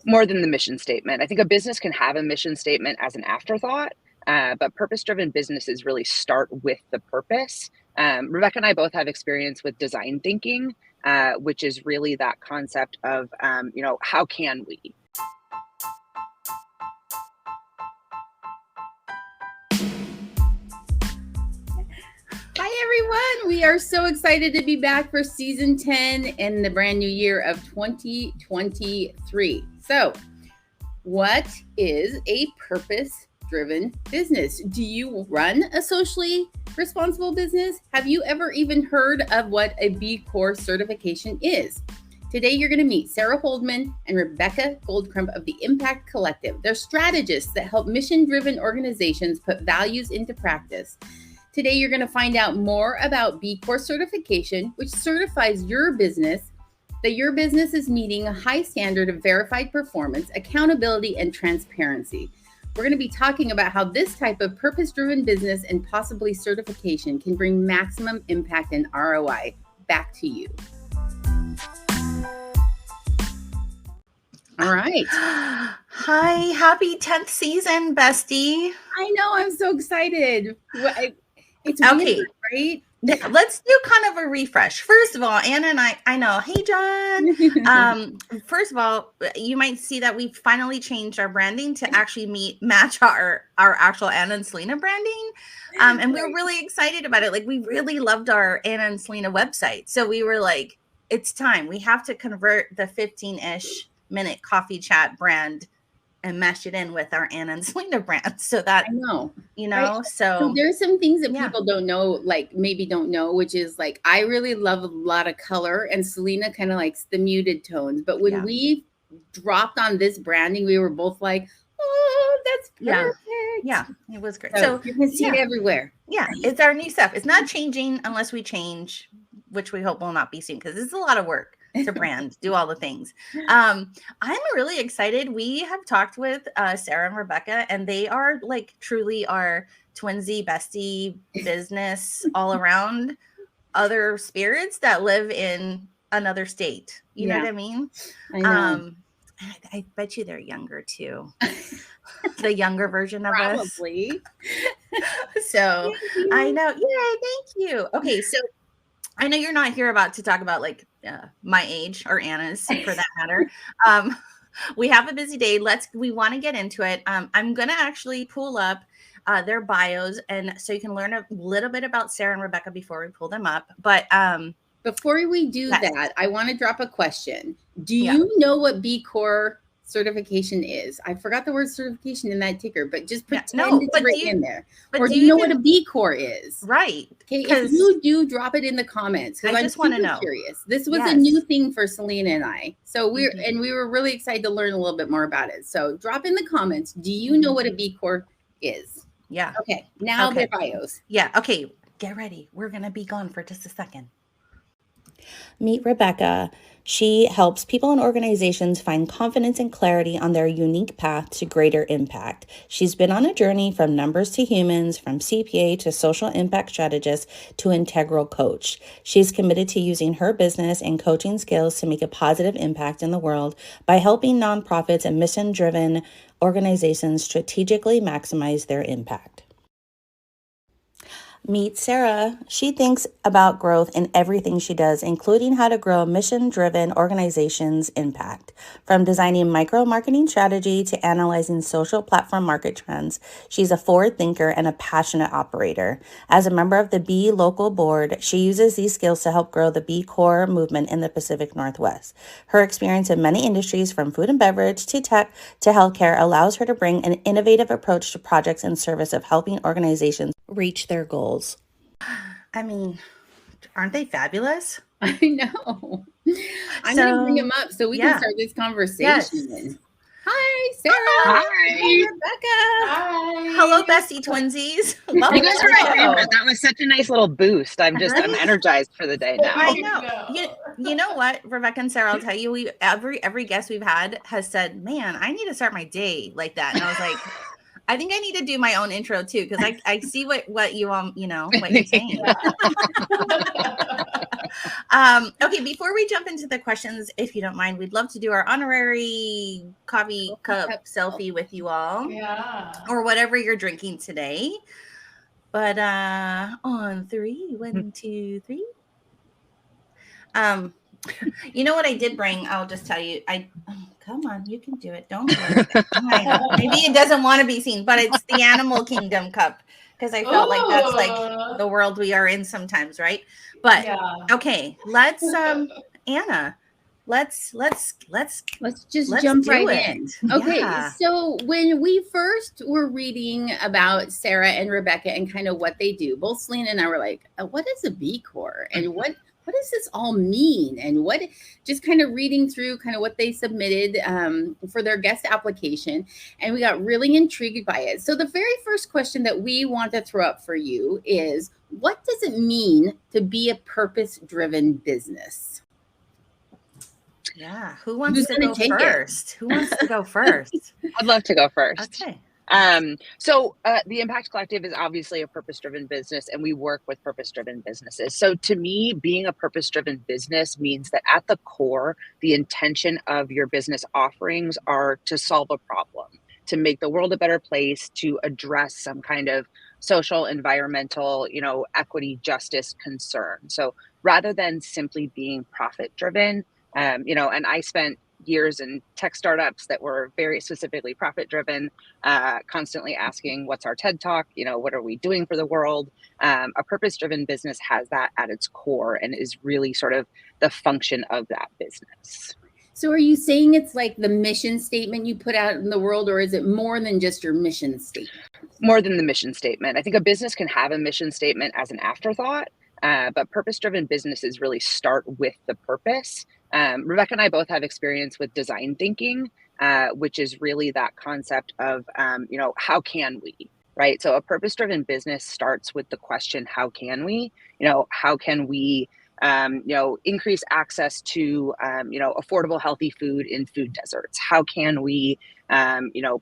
more than the mission statement. I think a business can have a mission statement as an afterthought, but purpose-driven businesses really start with the purpose. Rebecca and I both have experience with design thinking, which is really that concept of, how can we? Hi, everyone. We are so excited to be back for season 10 in the brand new year of 2023. So, what is a purpose-driven business? Do you run a socially responsible business? Have you ever even heard of what a B Corp certification is? Today, you're going to meet Sarah Holdeman and Rebecca Goldcrump of the Impact Collective. They're strategists that help mission-driven organizations put values into practice. Today, you're going to find out more about B Corp certification, which certifies your business that your business is meeting a high standard of verified performance, accountability, and transparency. We're going to be talking about how this type of purpose-driven business and possibly certification can bring maximum impact and ROI. Back to you. All right. Hi, happy 10th season, bestie. I know, I'm so excited. It's okay, weird, right? Yeah, let's do kind of a refresh. First of all, Anna and I know, hey, John. First of all, you might see that we finally changed our branding to actually match our actual Anna and Selena branding. And we were really excited about it. Like, we really loved our Anna and Selena website. So we were like, it's time. We have to convert the 15-ish minute coffee chat brand and mesh it in with our Anna and Selena brand, so that, I know, right? So there's some things that people don't know, like maybe don't know, which is like, I really love a lot of color, and Selena kind of likes the muted tones. But when we dropped on this branding, we were both like, oh, that's perfect. Yeah, it was great. So you can see it everywhere. Yeah, it's our new stuff. It's not changing unless we change, which we hope will not be soon, because this is a lot of work to brand, do all the things. I'm really excited. We have talked with Sarah and Rebecca, and they are like truly our twinsy bestie business all around other spirits that live in another state. You know what I mean? I know. I bet you they're younger too. The younger version of us. Probably. So I know. Yay, thank you. Okay, so I know you're not here to talk about like my age or Anna's for that matter. We have a busy day. We want to get into it. I'm going to actually pull up their bios, and so you can learn a little bit about Sarah and Rebecca before we pull them up. But before we do that, I want to drop a question. Do you know what B Corp certification is? I forgot the word certification in that ticker, but just pretend it's written in there. Or do you know what a B Corp is? Right. Okay, if you do, drop it in the comments, because I just want to know. Curious. This was a new thing for Selena and I. So we were really excited to learn a little bit more about it. So drop in the comments. Do you know what a B Corp is? Yeah. Okay. Now their bios. Yeah. Okay. Get ready. We're going to be gone for just a second. Meet Rebecca. She helps people and organizations find confidence and clarity on their unique path to greater impact. She's been on a journey from numbers to humans, from CPA to social impact strategist to integral coach. She's committed to using her business and coaching skills to make a positive impact in the world by helping nonprofits and mission-driven organizations strategically maximize their impact. Meet Sarah. She thinks about growth in everything she does, including how to grow mission-driven organizations' impact. From designing micro-marketing strategy to analyzing social platform market trends, she's a forward thinker and a passionate operator. As a member of the B local board, she uses these skills to help grow the B Corp movement in the Pacific Northwest. Her experience in many industries, from food and beverage to tech to healthcare, allows her to bring an innovative approach to projects in service of helping organizations reach their goals. I mean, aren't they fabulous? I know. I'm going to bring them up so we can start this conversation. Yes. Hi, Sarah. Hi, Rebecca. Hi. Hello, bestie twinsies. You guys are that was such a nice little boost. I'm energized for the day now. I know. You know what, Rebecca and Sarah, I'll tell you, every guest we've had has said, man, I need to start my day like that. And I was like, I think I need to do my own intro too, because I see what you what you're saying. Okay, before we jump into the questions, if you don't mind, we'd love to do our honorary coffee cup selfie with you all. Yeah. Or whatever you're drinking today. But on 3, 1, 2, 3. You know what I did bring? I'll just tell you. Come on, you can do it. Don't do it. I know. Maybe it doesn't want to be seen, but it's the Animal Kingdom cup because I felt like that's like the world we are in sometimes, right? But okay, let's Anna, let's just jump right in. Okay, Yeah. so when we first were reading about Sarah and Rebecca and kind of what they do, both Selena and I were like, what is a B Corp and what does this all mean? And what, just kind of reading through kind of what they submitted for their guest application. And we got really intrigued by it. So the very first question that we want to throw up for you is, what does it mean to be a purpose-driven business? Yeah. Who wants to go first? Who wants to go first? I'd love to go first. Okay. So the Impact Collective is obviously a purpose-driven business, and we work with purpose-driven businesses. So to me, being a purpose-driven business means that at the core, the intention of your business offerings are to solve a problem, to make the world a better place, to address some kind of social, environmental, equity, justice concern. So rather than simply being profit-driven, and I spent years in tech startups that were very specifically profit driven, constantly asking, what's our TED Talk? What are we doing for the world? A purpose driven business has that at its core and is really sort of the function of that business. So are you saying it's like the mission statement you put out in the world, or is it more than just your mission statement? More than the mission statement. I think a business can have a mission statement as an afterthought, but purpose-driven businesses really start with the purpose. Rebecca and I both have experience with design thinking, which is really that concept of, how can we, right? So a purpose-driven business starts with the question, how can we? How can we, increase access to, affordable, healthy food in food deserts? How can we,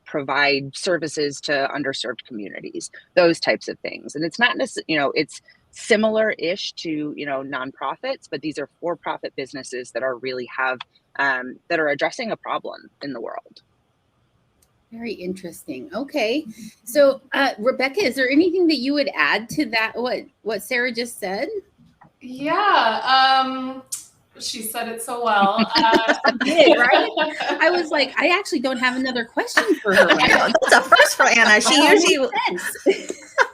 provide services to underserved communities? Those types of things. And it's not necessarily, it's similar-ish to nonprofits, but these are for-profit businesses that are really that are addressing a problem in the world. Very interesting. Okay, so Rebecca, is there anything that you would add to that? What Sarah just said? Yeah, she said it so well. Did, right? I was like, I actually don't have another question for her. Right? That's a first for Anna. She usually.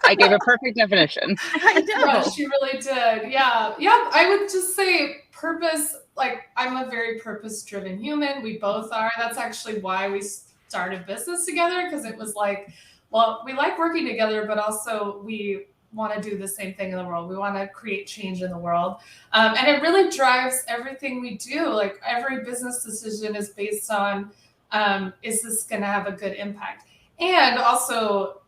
I gave a perfect definition. I know. Yeah, she really did. Yeah. I would just say purpose. Like, I'm a very purpose-driven human. We both are. That's actually why we started business together, because it was like, well, we like working together, but also we want to do the same thing in the world. We want to create change in the world. And it really drives everything we do. Like, every business decision is based on, is this going to have a good impact? And also,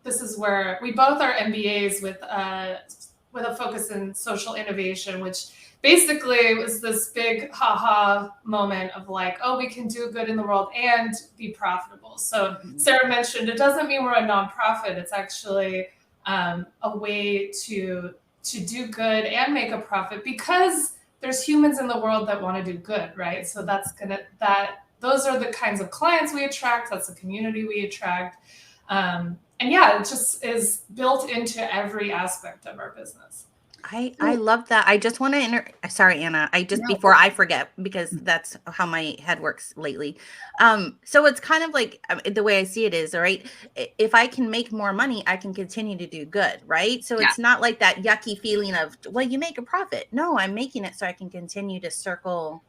this is where we both are MBAs with a focus in social innovation, which basically was this big ha-ha moment of like, oh, we can do good in the world and be profitable. So Sarah mentioned, it doesn't mean we're a nonprofit. It's actually a way to do good and make a profit, because there's humans in the world that want to do good, right? So those are the kinds of clients we attract. That's the community we attract. And yeah, it just is built into every aspect of our business. I love that. I just want to sorry, Anna. Before I forget, because that's how my head works lately. So it's kind of like the way I see it is, all right, if I can make more money, I can continue to do good, right? So it's not like that yucky feeling of, well, you make a profit. No, I'm making it so I can continue to circle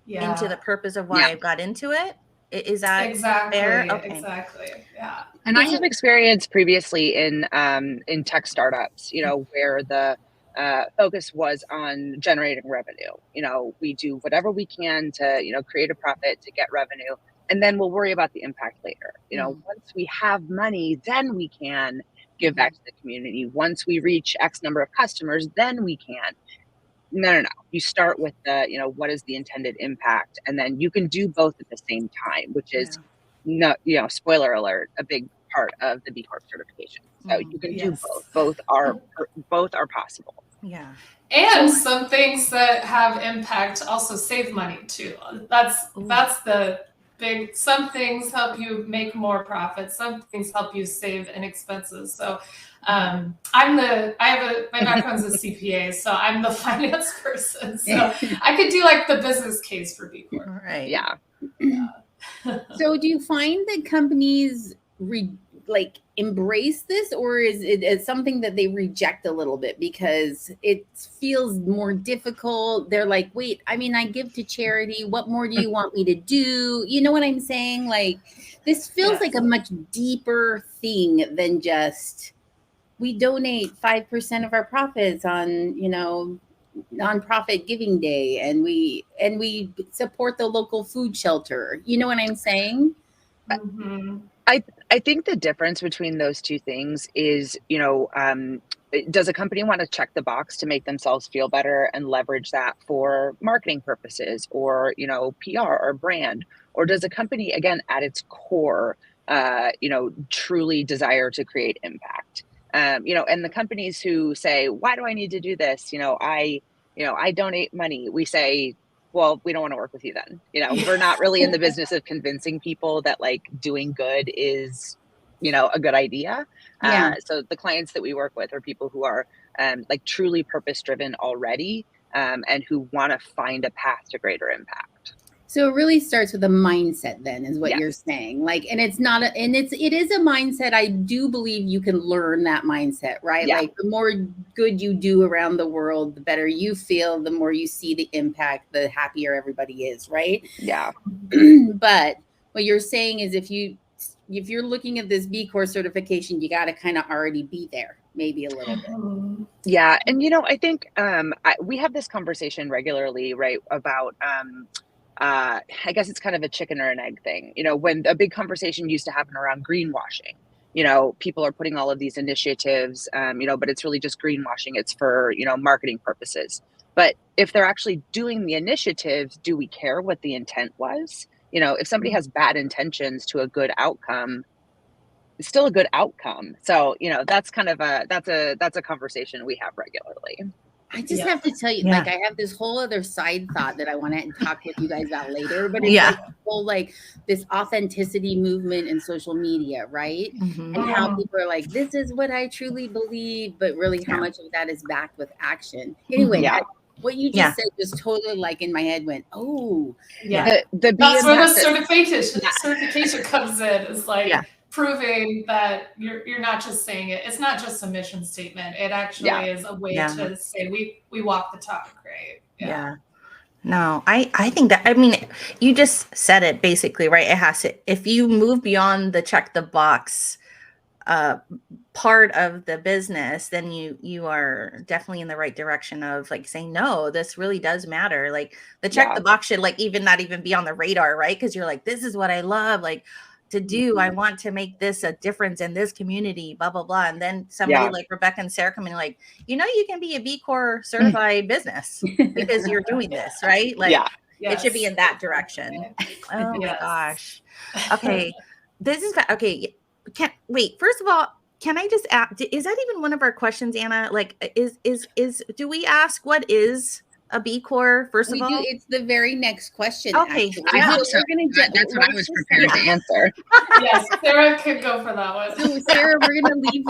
into the purpose of why I got into it. Is that exactly fair? Okay. Exactly. Yeah. And I have experience previously in tech startups, where the focus was on generating revenue. We do whatever we can to, create a profit, to get revenue, and then we'll worry about the impact later. Once we have money, then we can give back to the community. Once we reach X number of customers, then we can. No. You start with what is the intended impact, and then you can do both at the same time, which is not, spoiler alert, a big part of the B Corp certification. So you can do both. Both are possible. Yeah. And some things that have impact also save money too. That's the big. Some things help you make more profit. Some things help you save in expenses. So, my background's a CPA, so I'm the finance person. So I could do like the business case for B Corp. Right. Yeah. So do you find that companies embrace this, or is it something that they reject a little bit because it feels more difficult? They're like, wait, I mean, I give to charity. What more do you want me to do? You know what I'm saying? Like, this feels like a much deeper thing than just we donate 5% of our profits on, nonprofit giving day, and we support the local food shelter. You know what I'm saying? Mm-hmm. I think the difference between those two things is, does a company want to check the box to make themselves feel better and leverage that for marketing purposes or, PR or brand? Or does a company, again, at its core, truly desire to create impact? And the companies who say, why do I need to do this? I donate money. We say, well, we don't want to work with you then. We're not really in the business of convincing people that like doing good is, a good idea. Yeah. So the clients that we work with are people who are like truly purpose driven already and who want to find a path to greater impact. So it really starts with a mindset then, is what Yes. you're saying. Like, and it's not it is a mindset. I do believe you can learn that mindset, right? Yeah. Like the more good you do around the world, the better you feel, the more you see the impact, the happier everybody is, right? Yeah. But what you're saying is if you're looking at this B Corp certification, you got to kind of already be there, maybe a little bit. Yeah. And, I think we have this conversation regularly, right, about I guess it's kind of a chicken or an egg thing. When a big conversation used to happen around greenwashing, people are putting all of these initiatives, but it's really just greenwashing. It's for, marketing purposes. But if they're actually doing the initiatives, do we care what the intent was? If somebody has bad intentions to a good outcome, it's still a good outcome. So, that's kind of that's a conversation we have regularly. I just have to tell you, like, I have this whole other side thought that I want to talk with you guys about later, but it's like whole, like this authenticity movement in social media, right? Mm-hmm. And how people are like, this is what I truly believe, but really how much of that is backed with action. Anyway, what you just said just totally like in my head went, oh, that's where the certification comes in. Is like proving that you're not just saying it. It's not just a mission statement. It actually is a way to say we walk the talk, right? Yeah. No, I think that, I mean, you just said it basically, right? It has to, if you move beyond the check the box part of the business, then you are definitely in the right direction of like saying, no, this really does matter. Like the check the box should like not even be on the radar, right? Because you're like, this is what I love, like to do. I want to make this a difference in this community, blah, blah, blah. And then somebody like Rebecca and Sarah come in like, you can be a B Corp certified business because you're doing this, right? Like it should be in that direction. Oh my gosh. Okay. This is okay. First of all, can I just ask, is that even one of our questions, Anna? Like, do we ask what is a B Corp first of all? It's the very next question. Okay. I hope so. That's what I was prepared to answer. Yes, Sarah could go for that one. So Sarah, we're going to leave,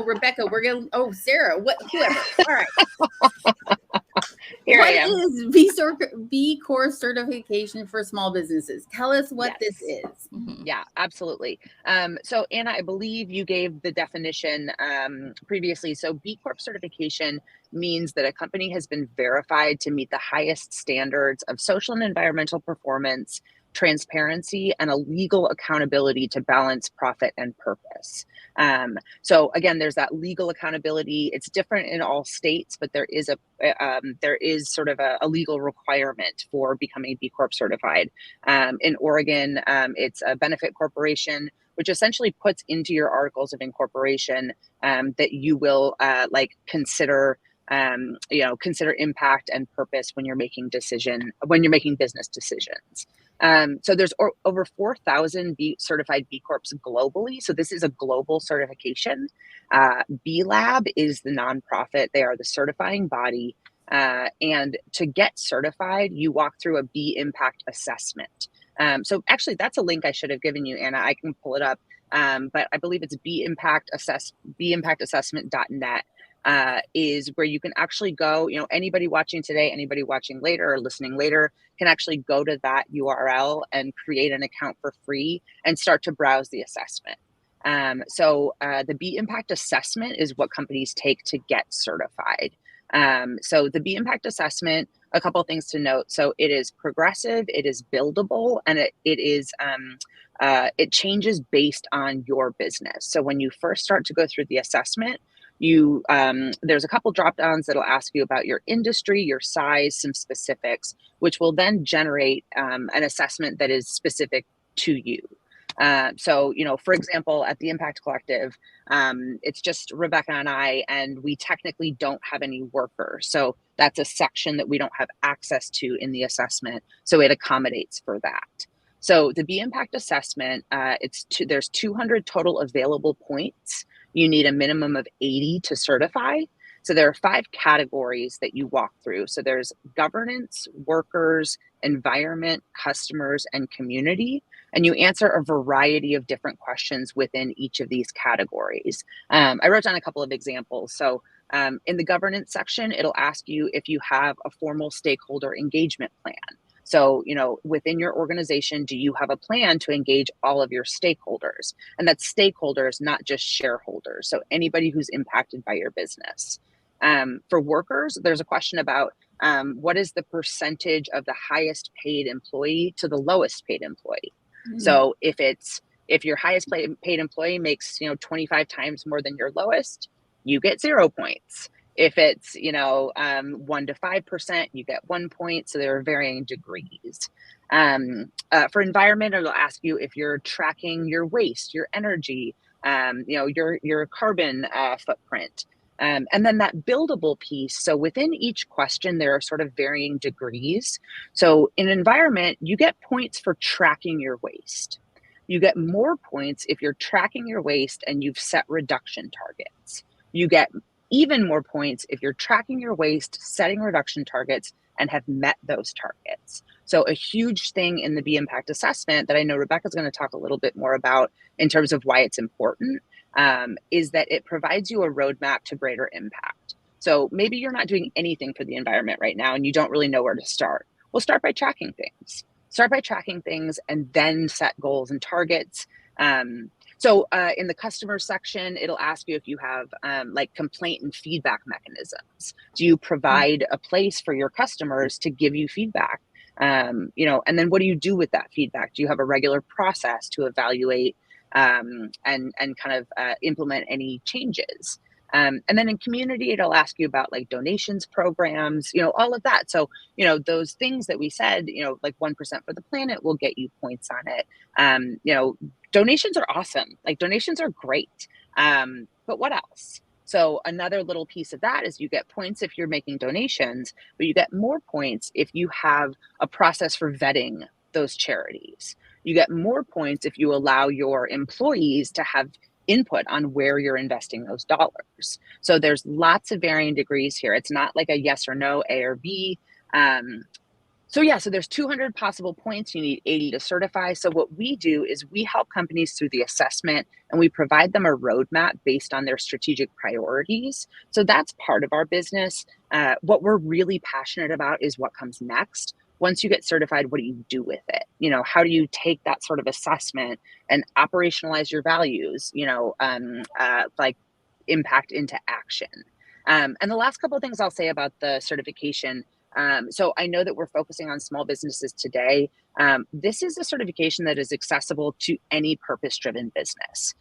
Rebecca, Sarah, whoever. All right. What is B Corp certification for small businesses? Tell us what this is. Mm-hmm. Yeah, absolutely. So Anna, I believe you gave the definition previously. So B Corp certification means that a company has been verified to meet the highest standards of social and environmental performance, transparency, and a legal accountability to balance profit and purpose. So again, there's that legal accountability. It's different in all states, but there is sort of a legal requirement for becoming B Corp certified. In Oregon, it's a benefit corporation, which essentially puts into your articles of incorporation that you will consider consider impact and purpose when you're making business decisions. So there's over 4,000 certified B Corps globally. So this is a global certification. B Lab is the nonprofit. They are the certifying body. And to get certified, you walk through a B Impact assessment. So actually, that's a link I should have given you, Anna. I can pull it up. But I believe it's bimpactassessment.net. Is where you can actually go, anybody watching today, anybody watching later or listening later can actually go to that URL and create an account for free and start to browse the assessment. So the B Impact assessment is what companies take to get certified. So the B Impact assessment, a couple of things to note. So it is progressive, it is buildable, and it changes based on your business. So when you first start to go through the assessment, there's a couple drop downs that'll ask you about your industry, your size, some specifics, which will then generate an assessment that is specific to you. So, for example, at the Impact Collective, it's just Rebecca and I, and we technically don't have any workers. So that's a section that we don't have access to in the assessment. So it accommodates for that. So the B Impact assessment, there's 200 total available points. You need a minimum of 80 to certify. So there are 5 categories that you walk through. So there's governance, workers, environment, customers, and community. And you answer a variety of different questions within each of these categories. I wrote down a couple of examples. So in the governance section, it'll ask you if you have a formal stakeholder engagement plan. So, within your organization, do you have a plan to engage all of your stakeholders? And that's stakeholders, not just shareholders. So anybody who's impacted by your business. For workers, there's a question about what is the percentage of the highest paid employee to the lowest paid employee? Mm-hmm. So if your highest paid employee makes 25 times more than your lowest, you get 0 points. If it's 1 to 5%, you get 1 point. So there are varying degrees. For environment, it'll ask you if you're tracking your waste, your energy, your carbon footprint. And then that buildable piece. So within each question, there are sort of varying degrees. So in environment, you get points for tracking your waste. You get more points if you're tracking your waste and you've set reduction targets. You get even more points if you're tracking your waste, setting reduction targets, and have met those targets. So a huge thing in the B Impact assessment that I know Rebecca's going to talk a little bit more about in terms of why it's important is that it provides you a roadmap to greater impact. So maybe you're not doing anything for the environment right now and you don't really know where to start. Well, start by tracking things. Start by tracking things and then set goals and targets. So in the customer section, it'll ask you if you have complaint and feedback mechanisms. Do you provide a place for your customers to give you feedback? And then what do you do with that feedback? Do you have a regular process to evaluate and kind of implement any changes? And then in community, it'll ask you about donations programs, all of that. So, those things that we said, 1% for the planet will get you points on it. Donations are awesome. Donations are great. But what else? So another little piece of that is you get points if you're making donations, but you get more points if you have a process for vetting those charities. You get more points if you allow your employees to have input on where you're investing those dollars. So there's lots of varying degrees here. It's not like a yes or no, A or B. So there's 200 possible points. You need 80 to certify. So what we do is we help companies through the assessment and we provide them a roadmap based on their strategic priorities. So that's part of our business. What we're really passionate about is what comes next. Once you get certified, what do you do with it? How do you take that sort of assessment and operationalize your values, impact into action? And the last couple of things I'll say about the certification. So I know that we're focusing on small businesses today. This is a certification that is accessible to any purpose-driven business.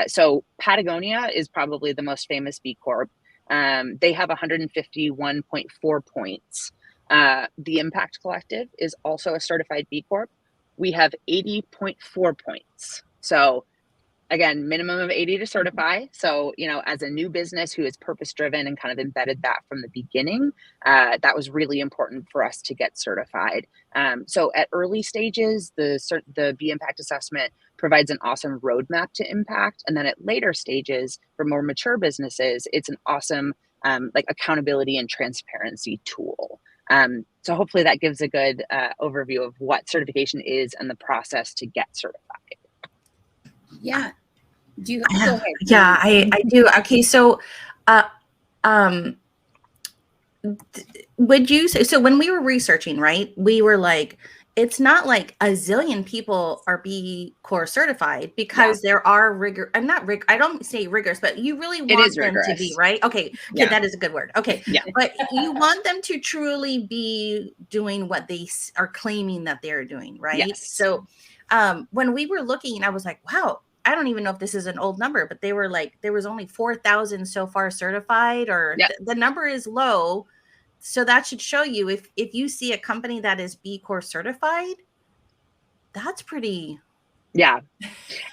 So Patagonia is probably the most famous B Corp. They have 151.4 points. The Impact Collective is also a certified B Corp. We have 80.4 points. So again, minimum of 80 to certify. So, as a new business who is purpose driven and kind of embedded that from the beginning, that was really important for us to get certified. So at early stages, the B Impact assessment provides an awesome roadmap to impact. And then at later stages, for more mature businesses, it's an awesome like accountability and transparency tool. So hopefully that gives a good overview of what certification is and the process to get certified. Yeah. Do you go ahead? Yeah, I do. Okay, so would you say, so when we were researching, right, we were like, it's not like a zillion people are B Corp certified, because there are I don't say rigorous, but you really want them to be, right? Okay, that is a good word. Okay, but you want them to truly be doing what they are claiming that they're doing, right? Yes. So when we were looking, I was like, wow, I don't even know if this is an old number, but they were like, there was only 4,000 so far certified, or the number is low. So that should show you, if you see a company that is B Corp certified, that's pretty. Yeah.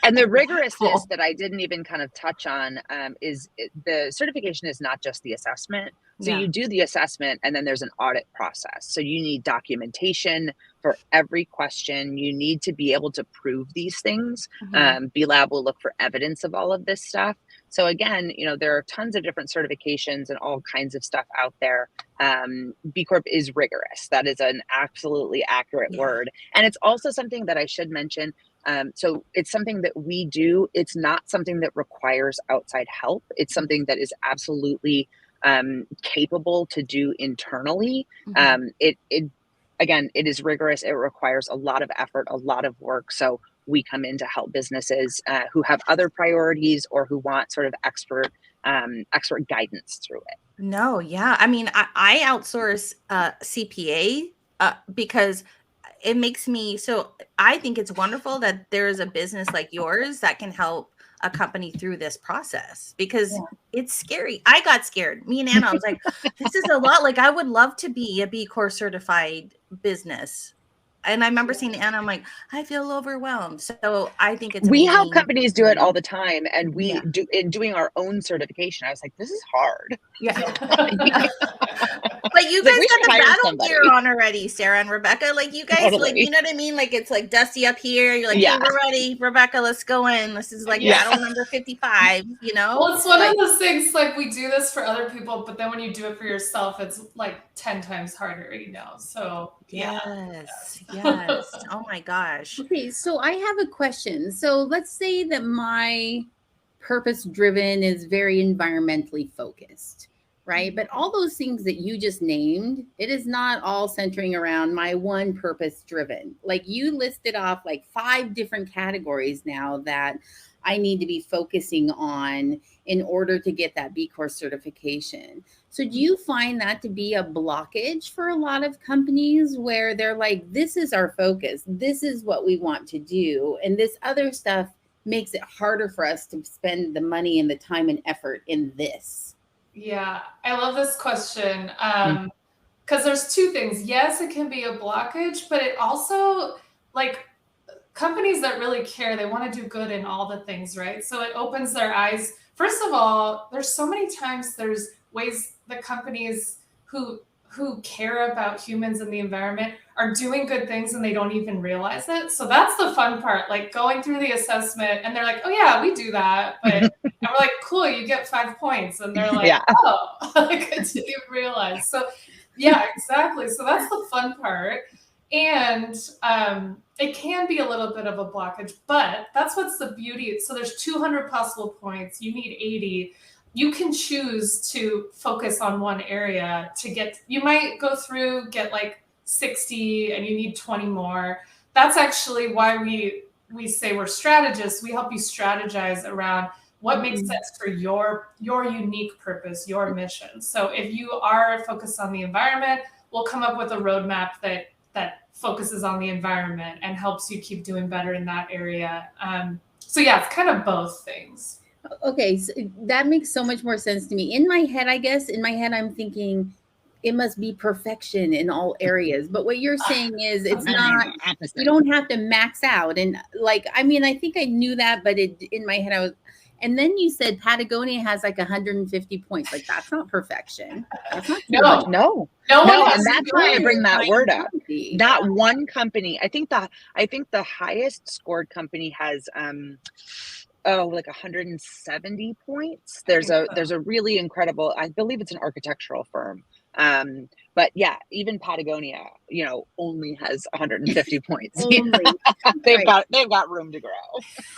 And the rigorousness that I didn't even kind of touch on is the certification is not just the assessment. So you do the assessment and then there's an audit process. So you need documentation for every question. You need to be able to prove these things. B Lab will look for evidence of all of this stuff. So again, there are tons of different certifications and all kinds of stuff out there. B Corp is rigorous. That is an absolutely accurate word. And it's also something that I should mention. So it's something that we do. It's not something that requires outside help. It's something that is absolutely capable to do internally. Again, it is rigorous. It requires a lot of effort, a lot of work. So we come in to help businesses who have other priorities or who want sort of expert guidance through it. No, yeah. I mean, I outsource CPA because it makes me, so I think it's wonderful that there is a business like yours that can help a company through this process, because it's scary. I got scared. Me and Anna, I was like, this is a lot. Like, I would love to be a B Corp certified business. And I remember seeing Anna, I'm like, I feel overwhelmed. So I think it's we help companies do it all the time. And we do in doing our own certification. I was like, this is hard. But you guys got the battle gear on already, Sarah and Rebecca. Like, you guys, like, you know what I mean? Like, it's like dusty up here. You're like, hey, we're ready, Rebecca, let's go in. This is like battle number 55, you know? Well, it's one of those things, like, we do this for other people, but then when you do it for yourself, it's like 10 times harder, So yes. Oh my gosh. Okay, so I have a question. So let's say that my purpose driven is very environmentally focused, right? But all those things that you just named, it is not all centering around my one purpose driven. Like, you listed off like 5 different categories now that I need to be focusing on in order to get that B Corp certification. So do you find that to be a blockage for a lot of companies, where they're like, this is our focus, this is what we want to do, and this other stuff makes it harder for us to spend the money and the time and effort in this? Yeah, I love this question, because there's 2 things. Yes, it can be a blockage, but it also, like, companies that really care, they want to do good in all the things, right? So it opens their eyes. First of all, there's so many times there's ways that companies who care about humans and the environment are doing good things and they don't even realize it. So that's the fun part, like going through the assessment and they're like, oh yeah, we do that. But and we're like, cool, you get 5 points. And they're like, oh, I didn't even realize. So yeah, exactly. So that's the fun part. And it can be a little bit of a blockage, but that's what's the beauty. So there's 200 possible points. You need 80. You can choose to focus on one area to get, you might go through, get like 60 and you need 20 more. That's actually why we say we're strategists. We help you strategize around what makes sense for your unique purpose, your mission. So if you are focused on the environment, we'll come up with a roadmap that focuses on the environment and helps you keep doing better in that area. So yeah, it's kind of both things. Okay, so that makes so much more sense to me. In my head, I'm thinking, it must be perfection in all areas. But what you're saying is it's No, not, opposite. you don't have to max out. And like, I mean, I think I knew that, but in my head, I was, and then you said Patagonia has like 150 points. Like, that's not perfection. That's not too much. No, one and that's why I bring that word up. Company. Not one company. I think the highest scored company has like 170 points. There's a really incredible, I believe it's an architectural firm. But yeah, even Patagonia, only has 150 points. Only. They've got room to grow.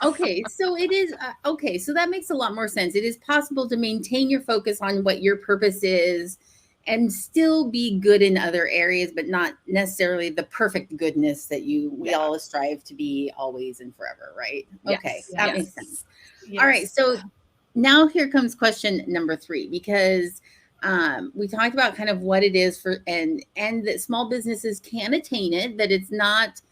Okay, so it is okay. So that makes a lot more sense. It is possible to maintain your focus on what your purpose is and still be good in other areas, but not necessarily the perfect goodness that we all strive to be always and forever, right? Yes. Okay, that makes sense. Yes. All right, so now here comes question number 3, because we talked about kind of what it is for, and that small businesses can attain it, that it's not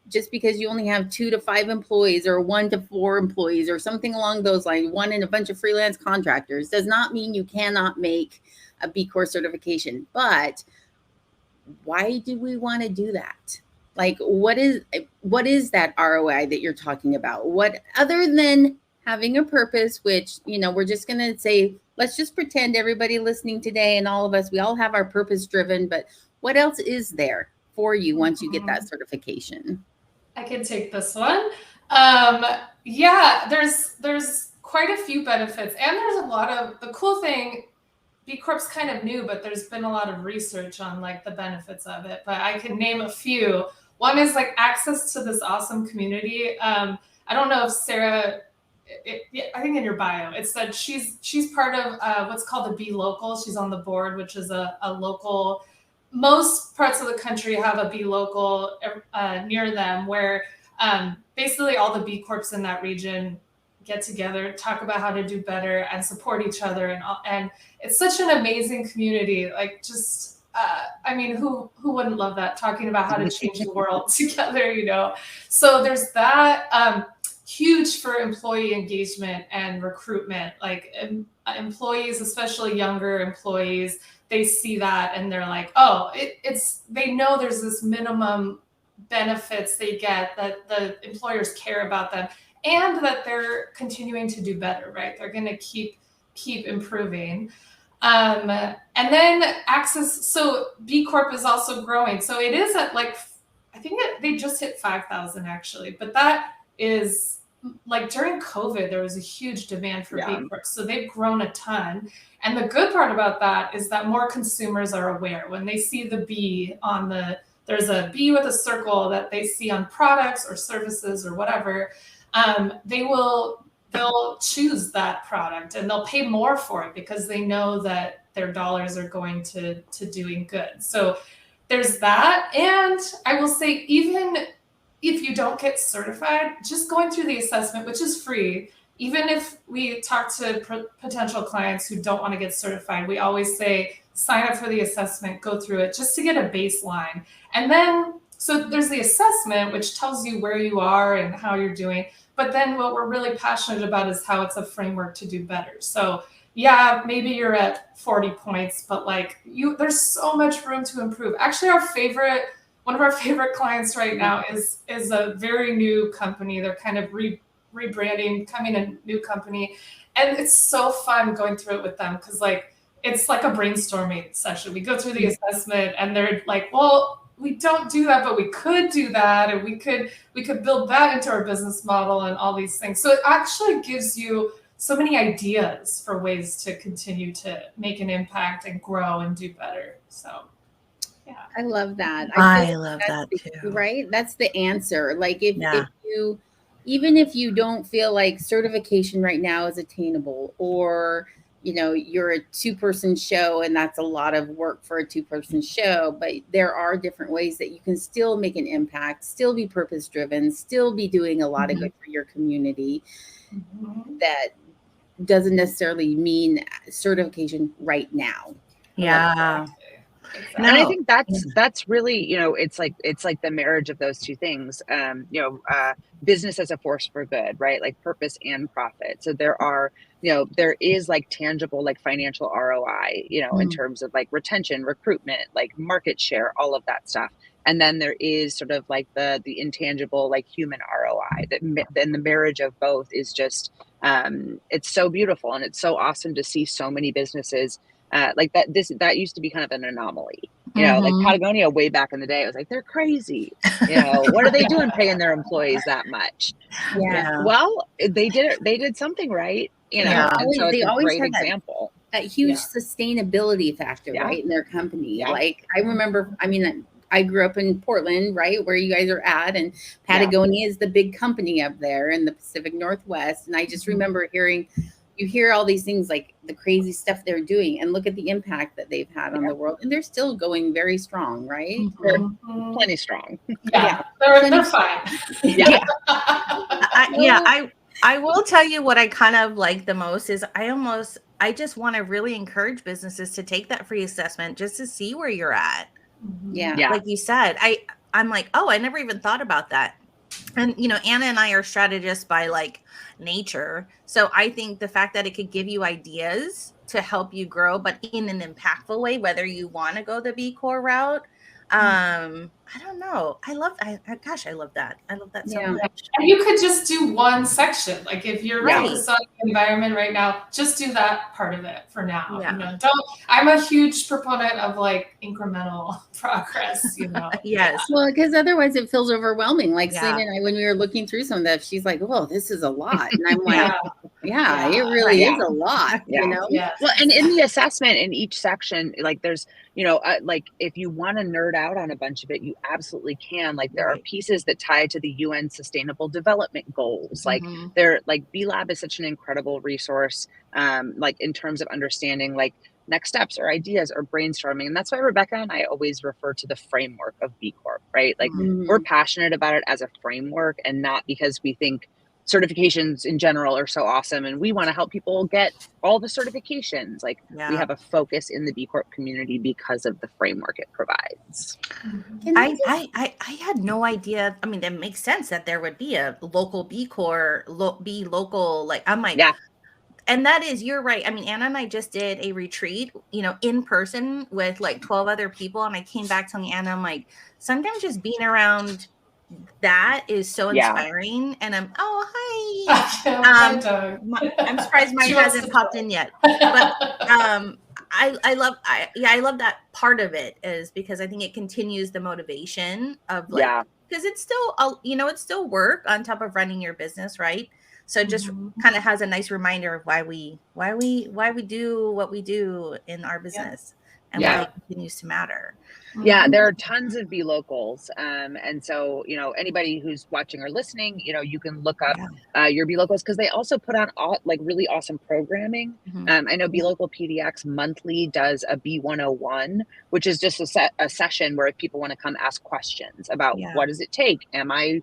just because you only have 2 to 5 employees or 1 to 4 employees or something along those lines, one in a bunch of freelance contractors, does not mean you cannot make a B Corp certification. But why do we want to do that? Like, what is that ROI that you're talking about? What, other than having a purpose, which, we're just going to say, let's just pretend everybody listening today and all of us, we all have our purpose driven, but what else is there for you once you get that certification? I can take this one. There's quite a few benefits, and there's a lot of, the cool thing, B Corp's kind of new, but there's been a lot of research on like the benefits of it, but I can name a few. One is like access to this awesome community. I don't know if Sarah, I think in your bio, it said she's part of what's called a B Local. She's on the board, which is a local, most parts of the country have a B Local near them, where basically all the B Corps in that region get together, talk about how to do better and support each other. And it's such an amazing community. Like, just, who wouldn't love that? Talking about how to change the world together, So there's that. Huge for employee engagement and recruitment. Like, employees, especially younger employees, they see that and they're like, oh, they know there's this minimum benefits they get, that the employers care about them, and that they're continuing to do better, right? They're going to keep improving. And then access. So B Corp is also growing. So it is at like, I think they just hit 5,000 actually, but that is like during COVID, there was a huge demand for B Corp. So they've grown a ton. And the good part about that is that more consumers are aware when they see the B on there's a B with a circle that they see on products or services or whatever. They'll choose that product and they'll pay more for it because they know that their dollars are going to doing good. So there's that. And I will say, even if you don't get certified, just going through the assessment, which is free, even if we talk to potential clients who don't want to get certified, we always say, sign up for the assessment, go through it just to get a baseline. And then, so there's the assessment, which tells you where you are and how you're doing. But then what we're really passionate about is how it's a framework to do better. So yeah, maybe you're at 40 points, but like there's so much room to improve. Actually, one of our favorite clients right now is a very new company. They're kind of rebranding, coming a new company. And it's so fun going through it with them because it's like a brainstorming session. We go through the assessment and they're like, well, we don't do that, but we could do that. And we could build that into our business model and all these things. So it actually gives you so many ideas for ways to continue to make an impact and grow and do better. So yeah. I love that. I love that too. Right? That's the answer. Like if you, even if you don't feel like certification right now is attainable, or you're a 2-person show and that's a lot of work for a 2-person show, but there are different ways that you can still make an impact, still be purpose driven, still be doing a lot of good for your community. That doesn't necessarily mean certification right now. Yeah. Exactly. And I think that's really, it's like the marriage of those two things. Business as a force for good, right? Like purpose and profit. So there is like tangible, like financial ROI, in terms of like retention, recruitment, like market share, all of that stuff. And then there is sort of like the intangible, like human ROI. Then the marriage of both is just, it's so beautiful, and it's so awesome to see so many businesses like that. That used to be kind of an anomaly, like Patagonia way back in the day. It was like, they're crazy. What are they doing paying their employees that much? Yeah. Well, they did something right, and so it's a great example. That huge sustainability factor, right, in their company. Yeah. Like I remember, I grew up in Portland, right, where you guys are at, and Patagonia is the big company up there in the Pacific Northwest. And I just remember you hear all these things, like the crazy stuff they're doing, and look at the impact that they've had on the world. And they're still going very strong, right? They're plenty strong. Yeah. They're fine. Yeah. I will tell you what I kind of like the most is I just want to really encourage businesses to take that free assessment just to see where you're at. Yeah. Like you said, I'm like, oh, I never even thought about that. And, Anna and I are strategists by like nature. So I think the fact that it could give you ideas to help you grow, but in an impactful way, whether you want to go the B Corp route. I don't know. I love that. I love that so much. And you could just do one section. Like if you're focused on the environment right now, just do that part of it for now. Yeah. I'm a huge proponent of like incremental progress, Yes. Well, because otherwise it feels overwhelming. Like Selena and I, when we were looking through some of that, she's like, "Whoa, this is a lot." And I'm like, it really is a lot, Well, and in the assessment in each section, like there's, like if you want to nerd out on a bunch of it, you absolutely can. Like there are pieces that tie to the UN Sustainable Development Goals. Like they're like B Lab is such an incredible resource, like in terms of understanding like next steps or ideas or brainstorming. And that's why Rebecca and I always refer to the framework of B Corp, right? Like we're passionate about it as a framework, and not because we think certifications in general are so awesome and we want to help people get all the certifications. Like we have a focus in the B Corp community because of the framework it provides. I had no idea. I mean, that makes sense that there would be a local B Corp, be local. Like I'm like, and that is, you're right. I mean, Anna and I just did a retreat, in person with like 12 other people. And I came back telling Anna, I'm like, sometimes just being around that is so inspiring. And I'm, hi. I'm surprised mine hasn't popped in yet. But I love that part of it, is because I think it continues the motivation of like, because it's still, it's still work on top of running your business, right? So it just kind of has a nice reminder of why we do what we do in our business, and why it continues to matter. Yeah, there are tons of B locals. And so, anybody who's watching or listening, you can look up your B locals, because they also put on like really awesome programming. I know B Local PDX monthly does a B101, which is just a session where if people want to come ask questions about what does it take? Am I,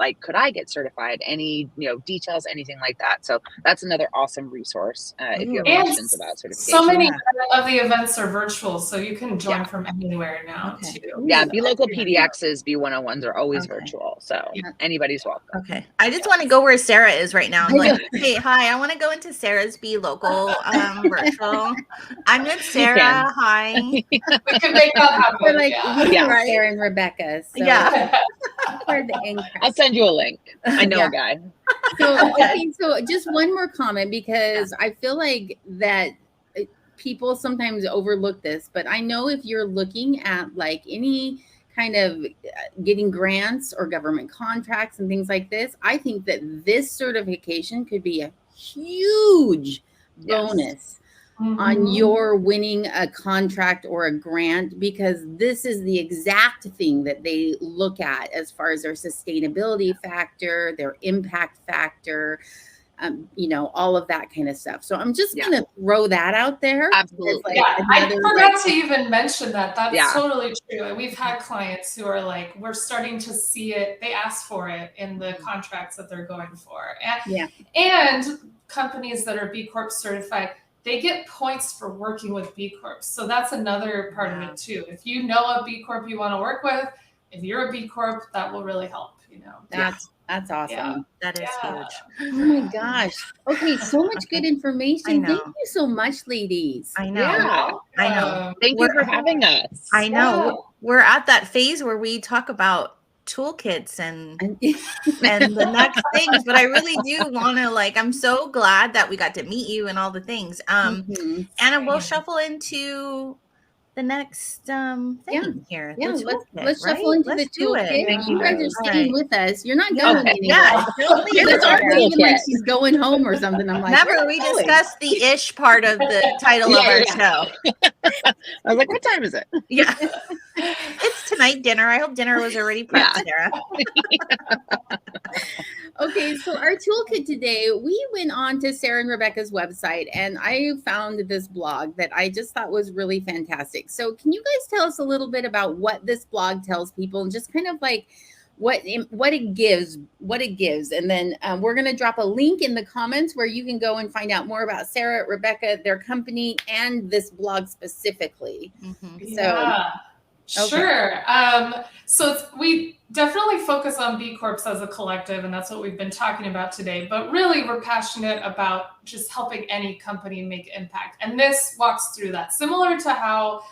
like, could I get certified? Any, details, anything like that. So that's another awesome resource if you have questions about certification. So many of the events are virtual, so you can join from anywhere now too. Yeah, B Local PDX's B101s are always virtual, so anybody's welcome. Okay, I just want to go where Sarah is right now. I'm like, hey, hi, I want to go into Sarah's B Local virtual. I'm with Sarah. Hi. We can make that happen. We're like, Sarah and Rebecca. So I'll send you a link. I know a guy. So just one more comment, because I feel like that people sometimes overlook this, but I know if you're looking at like any kind of getting grants or government contracts and things like this, I think that this certification could be a huge bonus on your winning a contract or a grant, because this is the exact thing that they look at as far as their sustainability factor, their impact factor, all of that kind of stuff. So I'm just going to throw that out there. Absolutely. I forgot to even mention that. That's totally true. And we've had clients who are like, we're starting to see it. They ask for it in the contracts that they're going for. And companies that are B Corp certified, they get points for working with B Corps. So that's another part of it too. If you know a B Corp you want to work with, if you're a B Corp, that will really help, you know. That's awesome. Yeah. That is huge. Oh my gosh. Okay, so much good information. I Thank know. you so much, ladies. I know. Yeah. I know. Thank you for having us. I know. Yeah. We're at that phase where we talk about toolkits and the next things, but I really do want to, like, I'm so glad that we got to meet you and all the things. Mhm. Anna, we'll shuffle into the next thing here. Yeah, the let's toolkit, right? shuffle into Let's the do toolkit. it. Thank You guys you. are staying with us. You're not going Okay. anywhere. Yeah, don't leave You us guys aren't there. leaving like she's going home or something. I'm like, Remember, we discussed the ish part of the title of our show. I was like, what time is it? Yeah. It's tonight dinner. I hope dinner was already prepped, Sarah. Okay, so our toolkit today, we went on to Sarah and Rebecca's website and I found this blog that I just thought was really fantastic. So can you guys tell us a little bit about what this blog tells people and just kind of like what it gives, and then we're going to drop a link in the comments where you can go and find out more about Sarah, Rebecca, their company, and this blog specifically. Yeah. Sure. So we definitely focus on B Corps as a collective, and that's what we've been talking about today. But really, we're passionate about just helping any company make impact. And this walks through that. Similar to how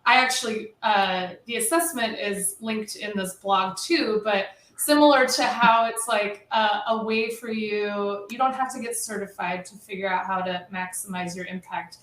I actually, the assessment is linked in this blog too, but similar to how it's like a way for you don't have to get certified to figure out how to maximize your impact.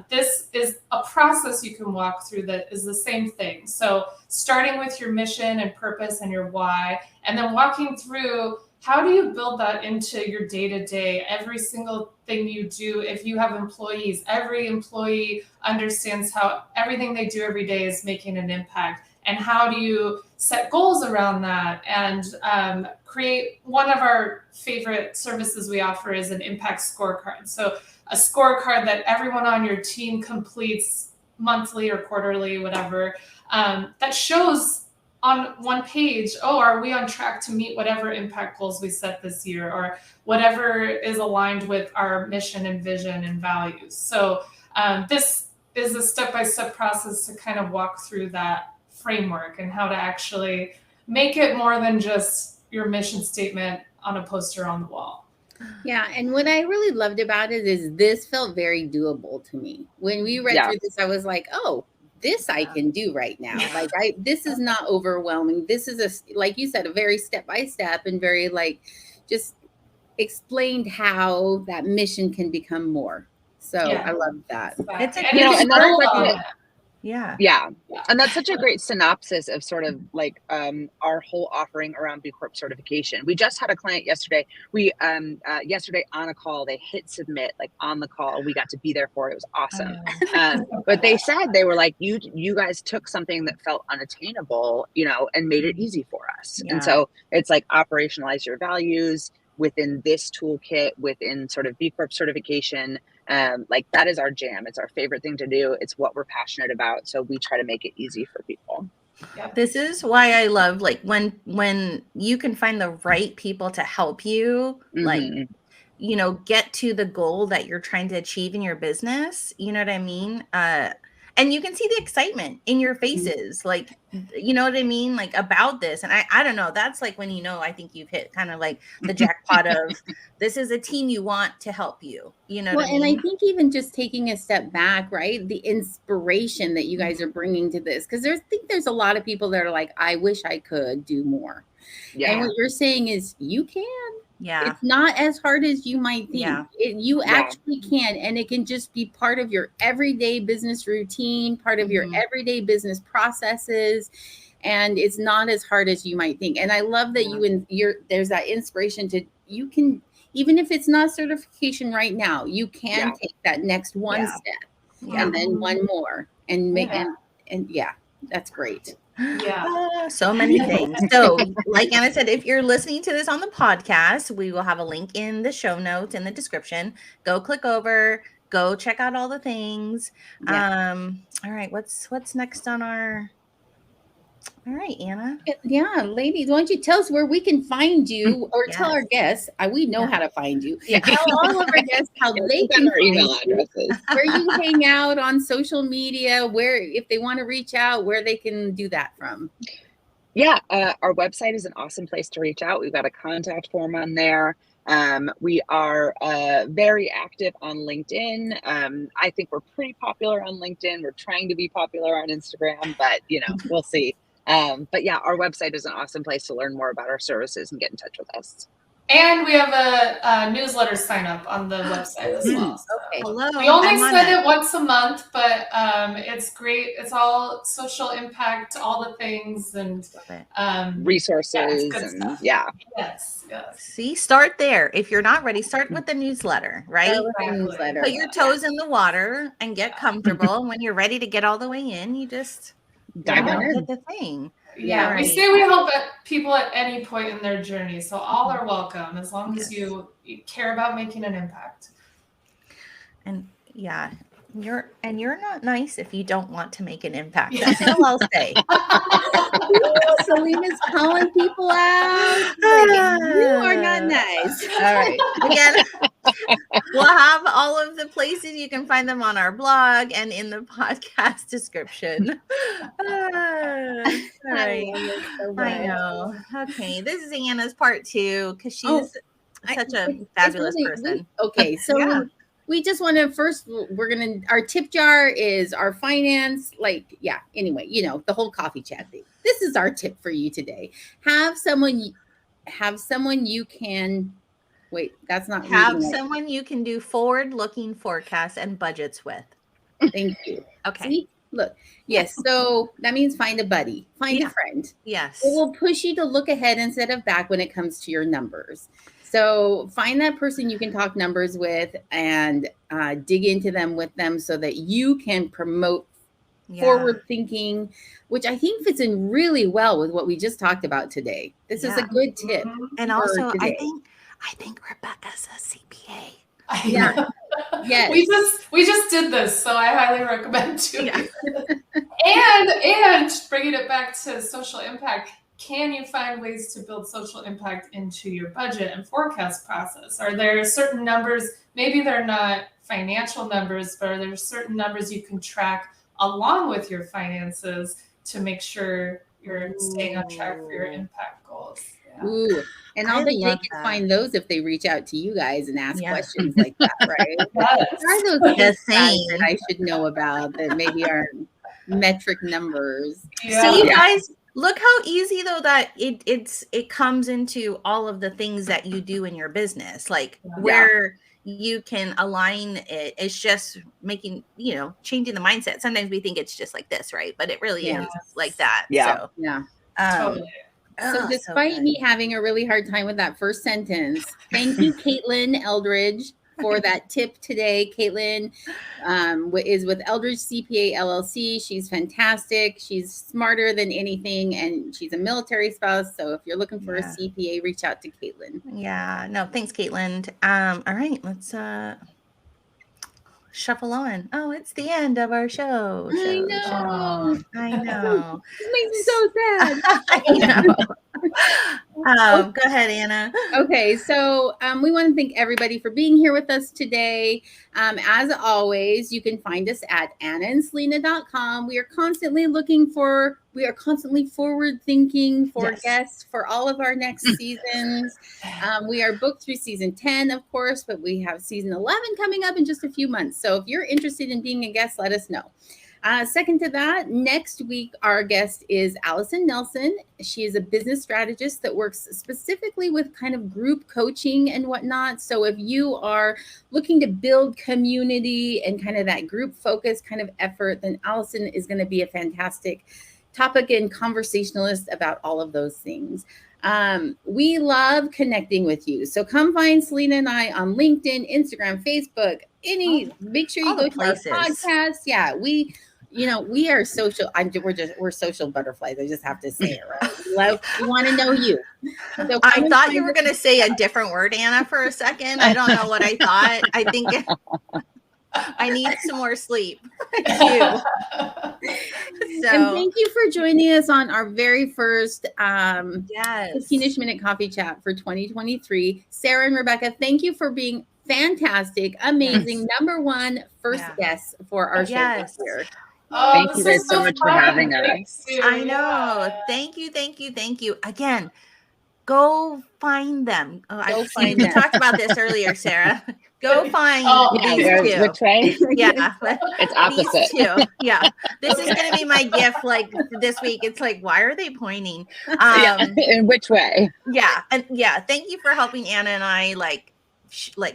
This is a process you can walk through that is the same thing. So starting with your mission and purpose and your why, and then walking through how do you build that into your day-to-day, every single thing you do. If you have employees, every employee understands how everything they do every day is making an impact. And how do you set goals around that and create one of our favorite services we offer is an impact scorecard. So a scorecard that everyone on your team completes monthly or quarterly, whatever, that shows on one page, are we on track to meet whatever impact goals we set this year or whatever is aligned with our mission and vision and values. So this is a step-by-step process to kind of walk through that framework and how to actually make it more than just your mission statement on a poster on the wall. Yeah, and what I really loved about it is this felt very doable to me. When we read through this, I was like, oh, this I can do right now. Like this is not overwhelming. This is like you said, a very step-by-step and very like just explained how that mission can become more. So I love that. It's a and that's such a great synopsis of sort of like our whole offering around B Corp certification. We just had a client yesterday. We yesterday on a call, they hit submit like on the call. We got to be there for it. It was awesome. But they said they were like, you guys took something that felt unattainable, and made it easy for us. And so it's like operationalize your values within this toolkit, within sort of B Corp certification. Like that is our jam. It's our favorite thing to do. It's what we're passionate about. So we try to make it easy for people. This is why I love like when you can find the right people to help you, like, get to the goal that you're trying to achieve in your business. You know what I mean? And you can see the excitement in your faces, like, you know what I mean? Like about this. And I don't know, that's like when, I think you've hit kind of like the jackpot of this is a team you want to help you, what I mean? And I think even just taking a step back, right? The inspiration that you guys are bringing to this, because I think there's a lot of people that are like, I wish I could do more. Yeah. And what you're saying is you can. Yeah. It's not as hard as you might think. Yeah. You actually can. And it can just be part of your everyday business routine, part of your everyday business processes. And it's not as hard as you might think. And I love that there's that inspiration you can, even if it's not certification right now, you can take that next one step and then one more and make and that's great. So many things. So like Anna said, if you're listening to this on the podcast, we will have a link in the show notes in the description. Go click over, go check out all the things. All right, what's next on our All right, Anna. Yeah, ladies, why don't you tell us where we can find you, or tell our guests? We know how to find you. Yeah. Tell all of our guests how they can our find email you, addresses. where you hang out on social media, where if they want to reach out, where they can do that from. Yeah, our website is an awesome place to reach out. We've got a contact form on there. We are very active on LinkedIn. I think we're pretty popular on LinkedIn. We're trying to be popular on Instagram, but we'll see. But yeah, our website is an awesome place to learn more about our services and get in touch with us. And we have a newsletter sign up on the website as well. So Okay. Hello. we only send it once a month, but it's great. It's all social impact, all the things, and resources, good and stuff. Yes. See, start there. If you're not ready, start with the newsletter, right? Newsletter. Put your toes in the water and get comfortable. And when you're ready to get all the way in, you just dive in. hit the thing. Yeah, we say we help people at any point in their journey, so all are welcome as long as you care about making an impact. And you're not nice if you don't want to make an impact. That's all I'll say. Selena's calling people out. You are not nice. All right. Again, we'll have all of the places you can find them on our blog and in the podcast description. All right. I know. Okay. This is Anna's part 2 because she's such a fabulous person. Okay. So we just want to first, our tip jar is our finance, anyway, the whole coffee chat thing. This is our tip for you today. Have someone you can, someone you can do forward-looking forecasts and budgets with. Thank you. Okay. See? Look, yes. So that means find a buddy, find a friend. Yes. It will push you to look ahead instead of back when it comes to your numbers. So find that person you can talk numbers with and dig into them with them so that you can promote forward thinking, which I think fits in really well with what we just talked about today. This is a good tip. And also, I think Rebecca's a CPA. Yeah. Yes. We just did this, so I highly recommend too. Yeah. and bringing it back to social impact, can you find ways to build social impact into your budget and forecast process? Are there certain numbers, maybe they're not financial numbers, but are there certain numbers you can track along with your finances to make sure you're staying on track for your impact goals? Yeah. Ooh. And all they can find those if they reach out to you guys and ask questions like that, right? Are those things that I should know about that maybe are metric numbers? Yeah. So you guys, look how easy though that it comes into all of the things that you do in your business, where you can align it. It's just making, changing the mindset. Sometimes we think it's just like this, right? But it really is like that. Yeah. So, Totally. So despite me having a really hard time with that first sentence, thank you, Caitlin Eldridge, for that tip today. Caitlin is with Eldridge CPA LLC. She's fantastic. She's smarter than anything, and she's a military spouse. So if you're looking for a CPA, reach out to Caitlin. Yeah. No, thanks, Caitlin. All right, let's shuffle on. Oh, it's the end of our show. I know. This makes me so sad. I know. Go ahead, Anna. Okay, so we want to thank everybody for being here with us today. As always, you can find us at annaandselena.com. We are constantly forward thinking for guests for all of our next seasons. We are booked through season 10, of course, but we have season 11 coming up in just a few months. So if you're interested in being a guest, let us know. Second to that, next week, our guest is Allison Nelson. She is a business strategist that works specifically with kind of group coaching and whatnot. So if you are looking to build community and kind of that group focus kind of effort, then Allison is going to be a fantastic topic and conversationalist about all of those things. We love connecting with you. So come find Selena and I on LinkedIn, Instagram, Facebook, make sure you go to our podcast. Yeah, we are social. We're social butterflies. I just have to say it, right? We want to know you. So I thought you were going to say a different word, Anna, for a second. I don't know what I thought. I think I need some more sleep. too. And So thank you for joining us on our very first yes. 15-ish minute coffee chat for 2023. Sarah and Rebecca, thank you for being fantastic, amazing, number one first guests for our show this year. Oh, Thank this you guys was so much for fun. having Thank us. you. I know. Yeah. Thank you, thank you, thank you. Again, go find them. Oh, Go we find them. talked about this earlier, Sarah. Go find Yeah, these guys, two. which way? Yeah, It's opposite. these two. Yeah, this is Okay. going to be my gift. Like this week, it's like, why are they pointing? Yeah, in which way? Yeah, and yeah, thank you for helping Anna and I like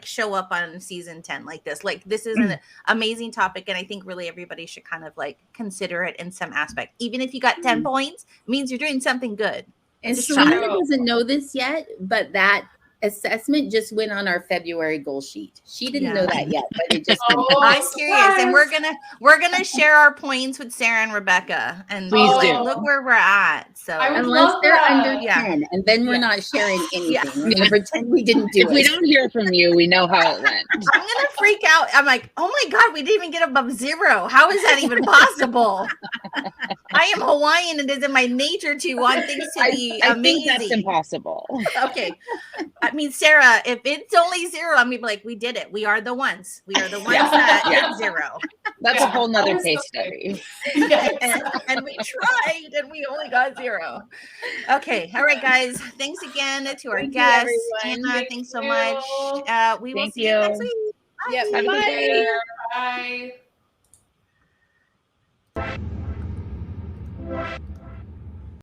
show up on season 10 like this. Like this is an amazing topic, and I think really everybody should kind of like consider it in some aspect. Even if you got 10 points, it means you're doing something good. And Just Selena try. doesn't know this yet, but that assessment just went on our February goal sheet. She didn't know that yet, but it just Oh, I'm curious, and surprise. we're gonna share our points with Sarah and Rebecca, and Please be like, do. look where we're at. So I would unless love they're that. under Yeah. 10, and then we're Yeah. not sharing anything. Yeah. We're gonna pretend we didn't do If we it. don't hear from you, we know how it went. I'm gonna freak out. I'm like, oh my god, we didn't even get above 0. How is that even possible? I am Hawaiian, and it is in my nature to want things to be I think that's amazing. impossible. Okay. I mean, Sarah, if it's only 0, I'm gonna be like, we did it. We are the ones. We are the ones that hit 0. That's Yeah, a whole nother that is case something. study. Yes. And we tried, and we only got 0. Okay. All right, guys. Thanks again to our Thank you, guests. everyone. Anna, thanks so much. We will Thank see you next you. week. Yep. Bye. Have a good Bye. day. Bye.